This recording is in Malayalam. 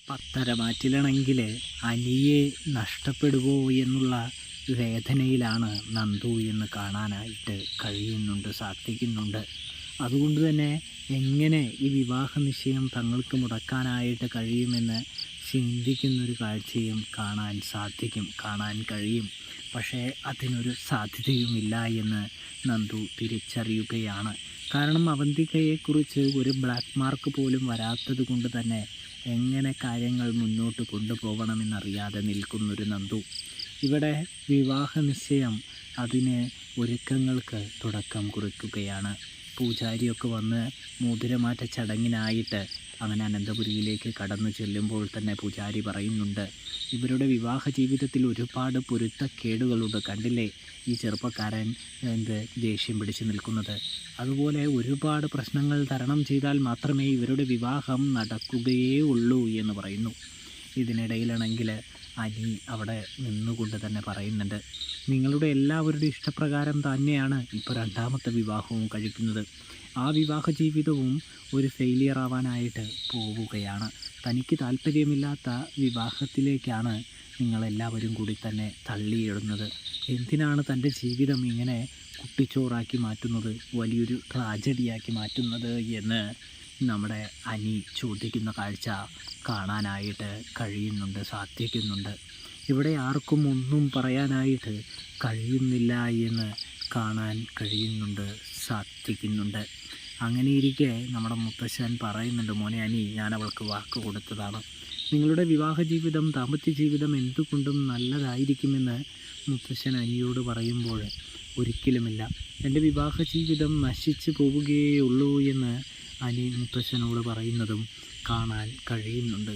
പത്തര മാറ്റിലാണെങ്കിൽ അനിയെ നഷ്ടപ്പെടുവോ എന്നുള്ള വേദനയിലാണ് നന്ദു എന്ന് കാണാനായിട്ട് കഴിയുന്നുണ്ട്, സാധിക്കുന്നുണ്ട്. അതുകൊണ്ട് തന്നെ എങ്ങനെ ഈ വിവാഹ നിശ്ചയം തങ്ങൾക്ക് മുടക്കാനായിട്ട് കഴിയുമെന്ന് ചിന്തിക്കുന്നൊരു കാഴ്ചയും കാണാൻ കഴിയും. പക്ഷേ അതിനൊരു സാധ്യതയുമില്ല എന്ന് നന്ദു തിരിച്ചറിയുകയാണ്. കാരണം അവന്തികയെക്കുറിച്ച് ഒരു ബ്ലാക്ക് മാർക്ക് പോലും വരാത്തത് കൊണ്ട് തന്നെ എങ്ങനെ കാര്യങ്ങൾ മുന്നോട്ട് കൊണ്ടുപോകണമെന്നറിയാതെ നിൽക്കുന്നൊരു നന്ദു. ഇവിടെ വിവാഹ നിശ്ചയം അതിന് ഒരുക്കങ്ങൾക്ക് തുടക്കം കുറിക്കുകയാണ്. പൂജാരിയൊക്കെ വന്ന് മോതിരമാറ്റ ചടങ്ങിനായിട്ട് അങ്ങനെ അനന്തപുരിയിലേക്ക് കടന്നു ചെല്ലുമ്പോൾ തന്നെ പൂജാരി പറയുന്നുണ്ട്, ഇവരുടെ വിവാഹ ജീവിതത്തിൽ ഒരുപാട് പൊരുത്തക്കേടുകളുണ്ട്. കണ്ടില്ലേ ഈ ചെറുപ്പക്കാരൻ ദേഷ്യം പിടിച്ച് നിൽക്കുന്നത്. അതുപോലെ ഒരുപാട് പ്രശ്നങ്ങൾ തരണം ചെയ്താൽ മാത്രമേ ഇവരുടെ വിവാഹം നടക്കുകയേ ഉള്ളൂ എന്ന് പറയുന്നു. ഇതിനിടയിലാണെങ്കിൽ അനി അവിടെ നിന്നുകൊണ്ട് തന്നെ പറയുന്നുണ്ട്, നിങ്ങളുടെ എല്ലാവരുടെ ഇഷ്ടപ്രകാരം തന്നെയാണ് ഇപ്പോൾ രണ്ടാമത്തെ വിവാഹവും കഴിക്കുന്നത്. ആ വിവാഹ ജീവിതവും ഒരു ഫെയിലിയർ ആവാനായിട്ട് പോവുകയാണ്. തനിക്ക് താല്പര്യമില്ലാത്ത വിവാഹത്തിലേക്കാണ് നിങ്ങളെല്ലാവരും കൂടി തന്നെ തള്ളിയിടുന്നത്. എന്തിനാണ് തൻ്റെ ജീവിതം ഇങ്ങനെ കുട്ടിച്ചോറാക്കി മാറ്റുന്നത്, വലിയൊരു ട്രാജഡിയാക്കി മാറ്റുന്നത് എന്ന് നമ്മുടെ അനി ചോദിക്കുന്ന കാഴ്ച കാണാനായിട്ട് കഴിയുന്നുണ്ട്, സാധിക്കുന്നുണ്ട്. ഇവിടെ ആർക്കും ഒന്നും പറയാനായിട്ട് കഴിയുന്നില്ല എന്ന് കാണാൻ കഴിയുന്നുണ്ട്, സാധിക്കുന്നുണ്ട്. അങ്ങനെയിരിക്കെ നമ്മുടെ മുത്തശ്ശൻ പറയുന്നുണ്ട്, മോനെ അനി, ഞാൻ അവൾക്ക് വാക്ക് കൊടുത്തതാണ്. നിങ്ങളുടെ വിവാഹ ജീവിതം, ദാമ്പത്യ ജീവിതം എന്തുകൊണ്ടും നല്ലതായിരിക്കുമെന്ന് മുത്തശ്ശൻ അനിയോട് പറയുമ്പോൾ ഒരിക്കലുമില്ല, എൻ്റെ വിവാഹ ജീവിതം നശിച്ചു പോവുകയേ ഉള്ളൂ എന്ന് അനി മുത്തശ്ശനോട് പറയുന്നതും കാണാൻ കഴിയുന്നുണ്ട്.